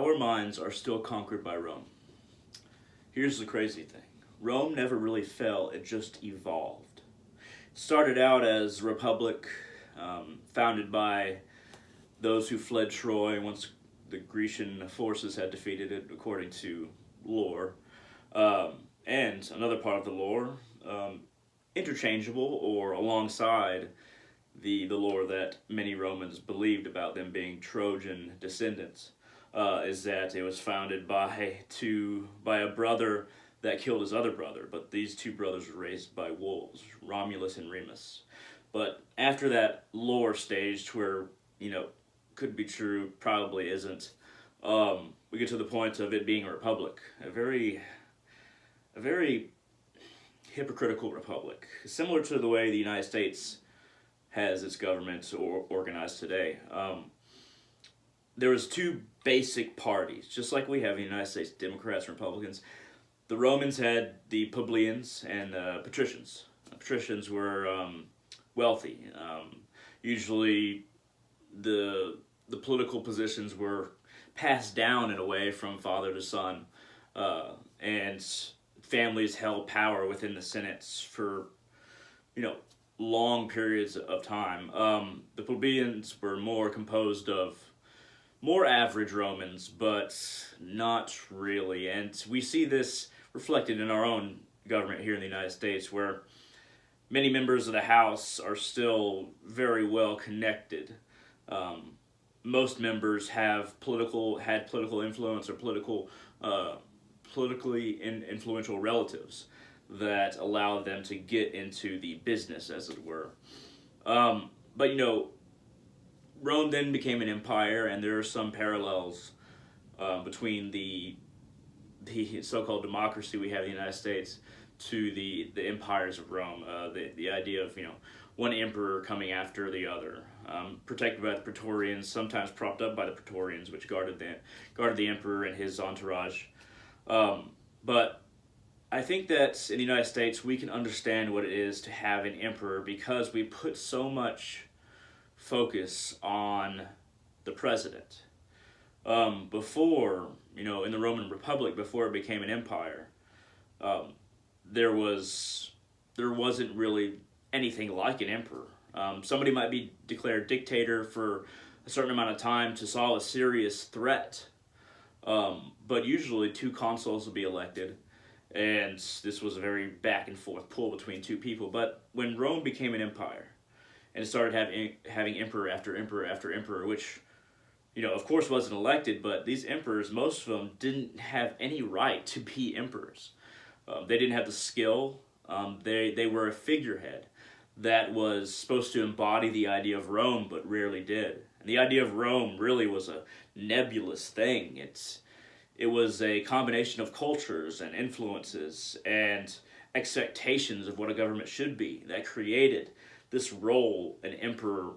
our minds are still conquered by Rome. Here's the crazy thing. Rome never really fell, it just evolved. It started out as a republic founded by those who fled Troy once the Grecian forces had defeated it, according to lore. And another part of the lore, interchangeable or alongside the lore that many Romans believed about them being Trojan descendants, is that it was founded by a brother that killed his other brother, but these two brothers were raised by wolves, Romulus and Remus. But after that lore stage, where could be true, probably isn't, we get to the point of it being a republic, a very hypocritical republic, similar to the way the United States has its government or organized today. There was two basic parties, just like we have in the United States, Democrats and Republicans. The Romans had the plebeians and patricians. The patricians were wealthy. Usually the political positions were passed down in a way from father to son, and families held power within the senates for long periods of time. The plebeians were more composed of more average Romans, but not really. And we see this reflected in our own government here in the United States, where many members of the House are still very well connected. Most members had political influence or politically influential relatives that allowed them to get into the business, as it were. But Rome then became an empire, and there are some parallels between the so-called democracy we have in the United States to the empires of Rome. The idea of one emperor coming after the other, protected by the Praetorians, sometimes propped up by the Praetorians, which guarded the emperor and his entourage. But I think that in the United States we can understand what it is to have an emperor, because we put so much focus on the president. Before, in the Roman Republic, before it became an empire, there wasn't really anything like an emperor. Somebody might be declared dictator for a certain amount of time to solve a serious threat, but usually two consuls would be elected, and this was a very back and forth pull between two people. But when Rome became an empire and started having emperor after emperor after emperor, which of course wasn't elected, but these emperors, most of them didn't have any right to be emperors. They didn't have the skill. They were a figurehead that was supposed to embody the idea of Rome, but rarely did. And the idea of Rome really was a nebulous thing. It was a combination of cultures and influences and expectations of what a government should be that created this role an emperor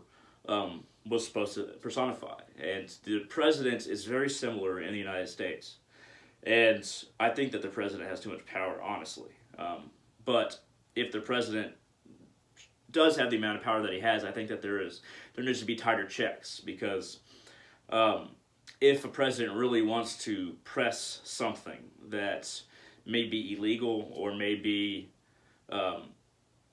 was supposed to personify. And the president is very similar in the United States. And I think that the president has too much power, honestly. But if the president does have the amount of power that he has, I think that there needs to be tighter checks, because if a president really wants to press something that may be illegal or may be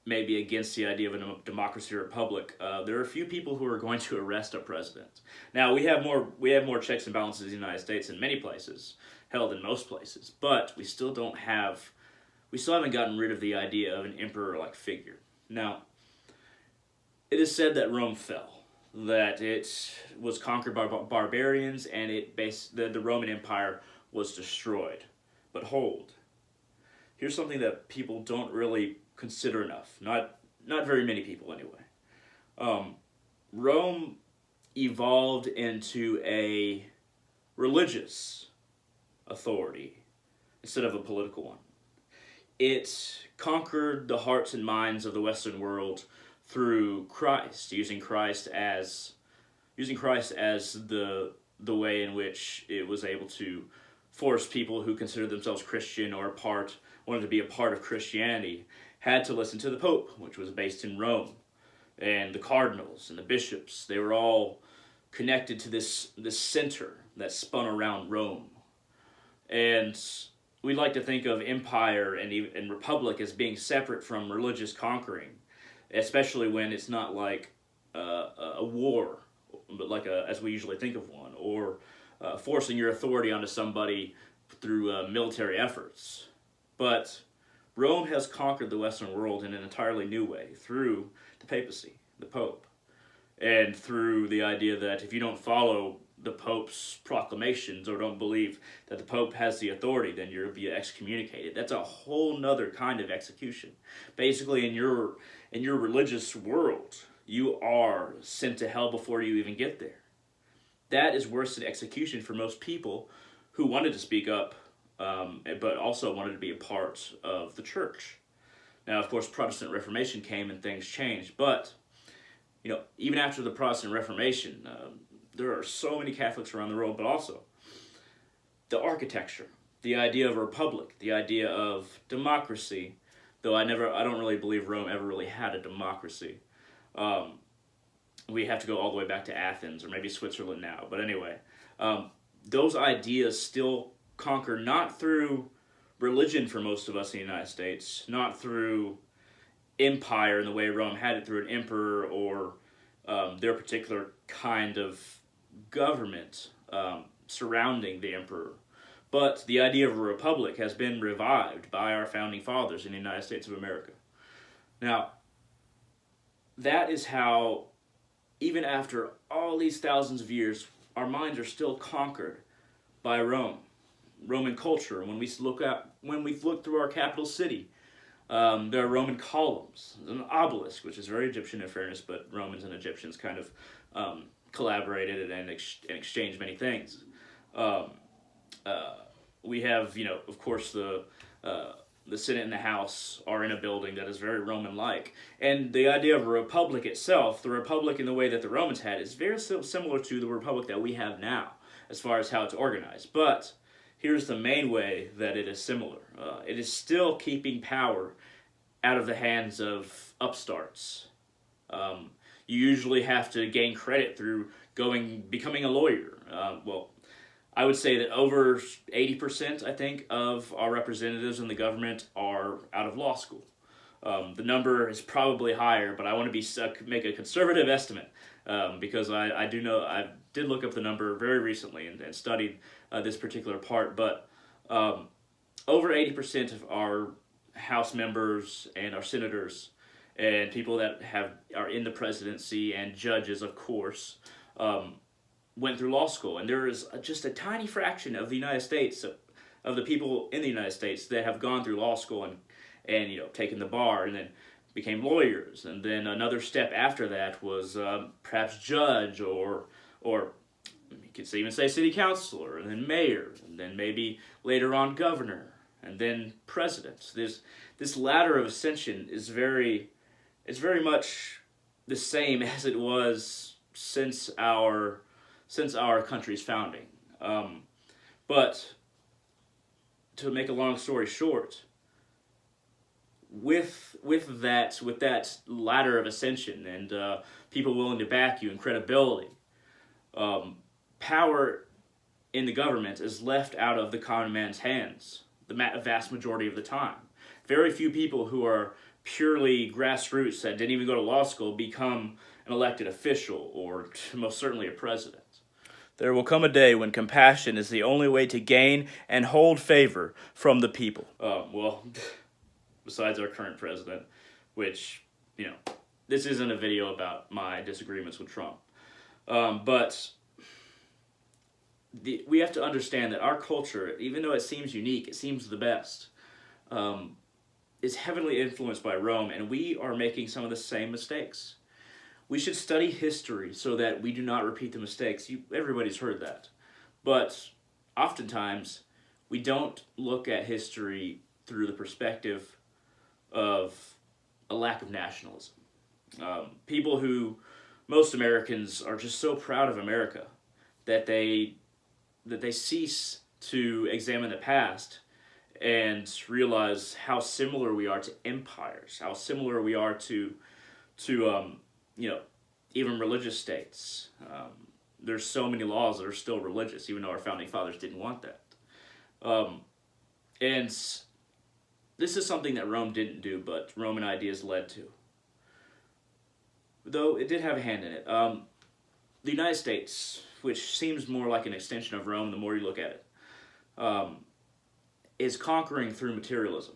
against the idea of a democracy or republic, there are a few people who are going to arrest a president. Now we have more checks and balances in the United States in many places, held in most places, but we still haven't gotten rid of the idea of an emperor-like figure. Now, it is said that Rome fell, that it was conquered by barbarians, and the Roman Empire was destroyed. But hold, here's something that people don't really consider enough. Not very many people, anyway. Rome evolved into a religious authority instead of a political one. It conquered the hearts and minds of the Western world through Christ, using Christ as the way in which it was able to force people who considered themselves Christian or wanted to be a part of Christianity had to listen to the Pope, which was based in Rome, and the cardinals and the bishops. They were all connected to this center that spun around Rome. And we like to think of empire and republic as being separate from religious conquering, especially when it's not like a war, but like as we usually think of one, or forcing your authority onto somebody through military efforts. But Rome has conquered the Western world in an entirely new way through the papacy, the Pope, and through the idea that if you don't follow the Pope's proclamations or don't believe that the Pope has the authority, then you'll be excommunicated. That's a whole nother kind of execution. Basically, in your religious world, you are sent to hell before you even get there. That is worse than execution for most people who wanted to speak up, but also wanted to be a part of the church. Now, of course, Protestant Reformation came and things changed, but even after the Protestant Reformation, there are so many Catholics around the world, but also the architecture, the idea of a republic, the idea of democracy, though I don't really believe Rome ever really had a democracy. We have to go all the way back to Athens or maybe Switzerland now, but anyway, those ideas still conquer not through religion for most of us in the United States, not through empire in the way Rome had it through an emperor or their particular kind of government surrounding the emperor. But the idea of a republic has been revived by our founding fathers in the United States of America. Now, that is how, even after all these thousands of years, our minds are still conquered by Rome, Roman culture. When we look through our capital city, there are Roman columns, an obelisk, which is very Egyptian in fairness, but Romans and Egyptians kind of collaborated and exchanged many things. We have, of course, the Senate and the House are in a building that is very Roman-like. And the idea of a republic itself, the republic in the way that the Romans had, is very similar to the republic that we have now, as far as how it's organized. But here's the main way that it is similar. It is still keeping power out of the hands of upstarts. You usually have to gain credit through becoming a lawyer. I would say that over 80%, I think, of our representatives in the government are out of law school. The number is probably higher, but I want to make a conservative estimate because I did look up the number very recently and studied this particular part. But over 80% of our House members and our senators and people that are in the presidency and judges, of course, went through law school. And there is just a tiny fraction of the United States, of the people in the United States that have gone through law school and taken the bar and then became lawyers. And then another step after that was perhaps judge or you could even say city councilor, and then mayor, and then maybe later on governor, and then president. This ladder of ascension is very much the same as it was since our country's founding. But to make a long story short, with that ladder of ascension and people willing to back you and credibility, power in the government is left out of the common man's hands the vast majority of the time. Very few people who are purely grassroots that didn't even go to law school become an elected official or most certainly a president. There will come a day when compassion is the only way to gain and hold favor from the people. Besides our current president, which, this isn't a video about my disagreements with Trump. But we have to understand that our culture, even though it seems unique, it seems the best, is heavily influenced by Rome, and we are making some of the same mistakes. We should study history so that we do not repeat the mistakes. Everybody's heard that. But oftentimes, we don't look at history through the perspective of a lack of nationalism. Most Americans are just so proud of America that they cease to examine the past and realize how similar we are to empires, how similar we are to even religious states. there's so many laws that are still religious, even though our founding fathers didn't want that. And this is something that Rome didn't do, but Roman ideas led to. Though it did have a hand in it. The United States, which seems more like an extension of Rome the more you look at it, is conquering through materialism.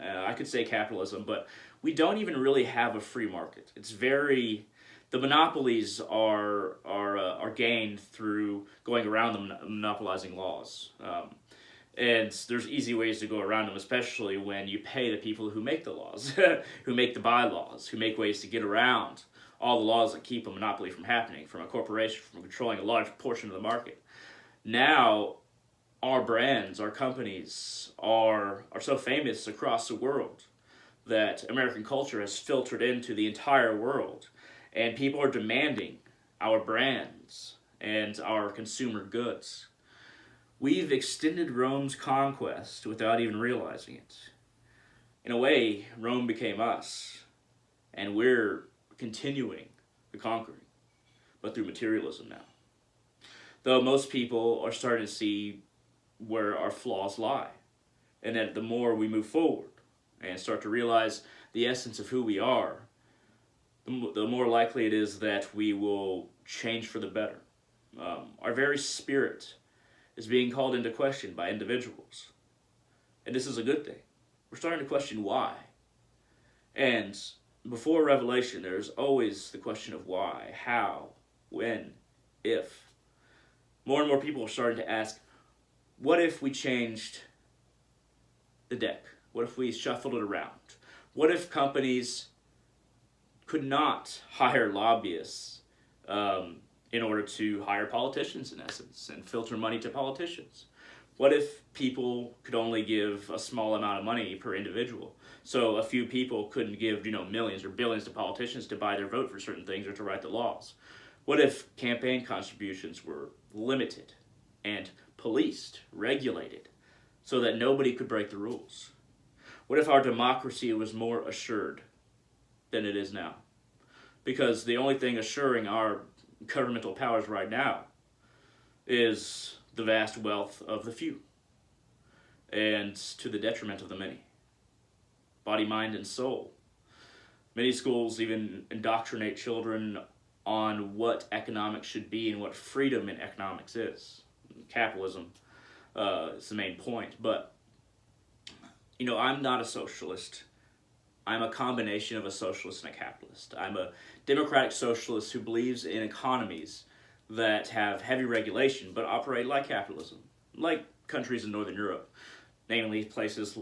I could say capitalism, but we don't even really have a free market. It's very... The monopolies are gained through going around the monopolizing laws. And there's easy ways to go around them, especially when you pay the people who make the laws, who make the bylaws, who make ways to get around all the laws that keep a monopoly from happening, from a corporation, from controlling a large portion of the market. Now, our brands, our companies are so famous across the world that American culture has filtered into the entire world, and people are demanding our brands and our consumer goods. We've extended Rome's conquest without even realizing it. In a way, Rome became us, and we're continuing the conquering, but through materialism now. Though most people are starting to see where our flaws lie, and that the more we move forward and start to realize the essence of who we are, the more likely it is that we will change for the better. Our very spirit is being called into question by individuals. And this is a good thing. We're starting to question why. And before revelation, there's always the question of why, how, when, if. More and more people are starting to ask, what if we changed the deck? What if we shuffled it around? What if companies could not hire lobbyists in order to hire politicians, in essence, and filter money to politicians? What if people could only give a small amount of money per individual? So a few people couldn't give, millions or billions to politicians to buy their vote for certain things or to write the laws. What if campaign contributions were limited and policed, regulated, so that nobody could break the rules? What if our democracy was more assured than it is now? Because the only thing assuring our governmental powers right now is the vast wealth of the few, and to the detriment of the many. Body, mind, and soul. Many schools even indoctrinate children on what economics should be and what freedom in economics is. Capitalism is the main point, but I'm not a socialist. I'm a combination of a socialist and a capitalist. I'm a democratic socialist who believes in economies that have heavy regulation but operate like capitalism, like countries in Northern Europe, namely places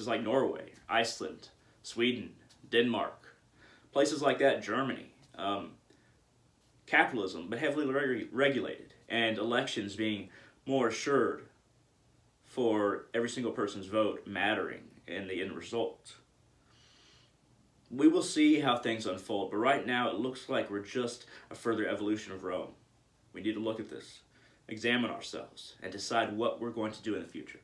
like Norway, Iceland, Sweden, Denmark, places like that, Germany. Capitalism, but heavily regulated, and elections being more assured for every single person's vote mattering in the end result. We will see how things unfold, but right now it looks like we're just a further evolution of Rome. We need to look at this, examine ourselves, and decide what we're going to do in the future.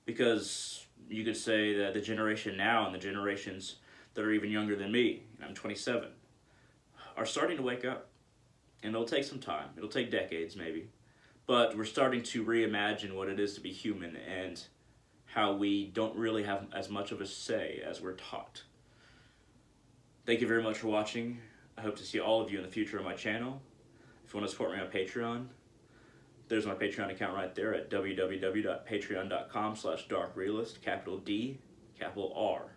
Because you could say that the generation now and the generations that are even younger than me, I'm 27, are starting to wake up. And it'll take some time. It'll take decades, maybe. But we're starting to reimagine what it is to be human and how we don't really have as much of a say as we're taught. Thank you very much for watching. I hope to see all of you in the future on my channel. If you want to support me on Patreon, there's my Patreon account right there at www.patreon.com/darkrealist, capital D, capital R.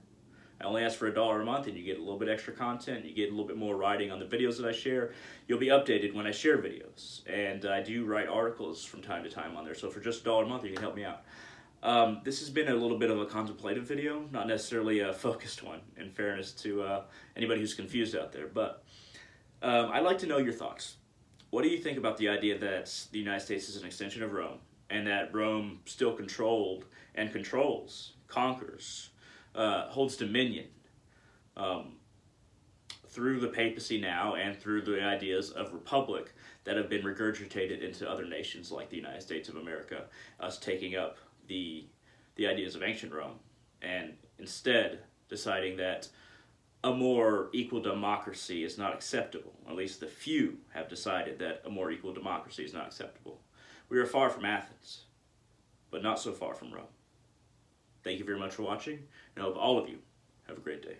I only ask for $1 a month and you get a little bit extra content, you get a little bit more writing on the videos that I share. You'll be updated when I share videos. And I do write articles from time to time on there, so for just $1 a month you can help me out. This has been a little bit of a contemplative video, not necessarily a focused one, in fairness to anybody who's confused out there. But I'd like to know your thoughts. What do you think about the idea that the United States is an extension of Rome, and that Rome still controlled and controls, conquers, holds dominion through the papacy now and through the ideas of republic that have been regurgitated into other nations like the United States of America, us taking up the ideas of ancient Rome and instead deciding that a more equal democracy is not acceptable. At least the few have decided that a more equal democracy is not acceptable. We are far from Athens, but not so far from Rome. Thank you very much for watching, and I hope all of you have a great day.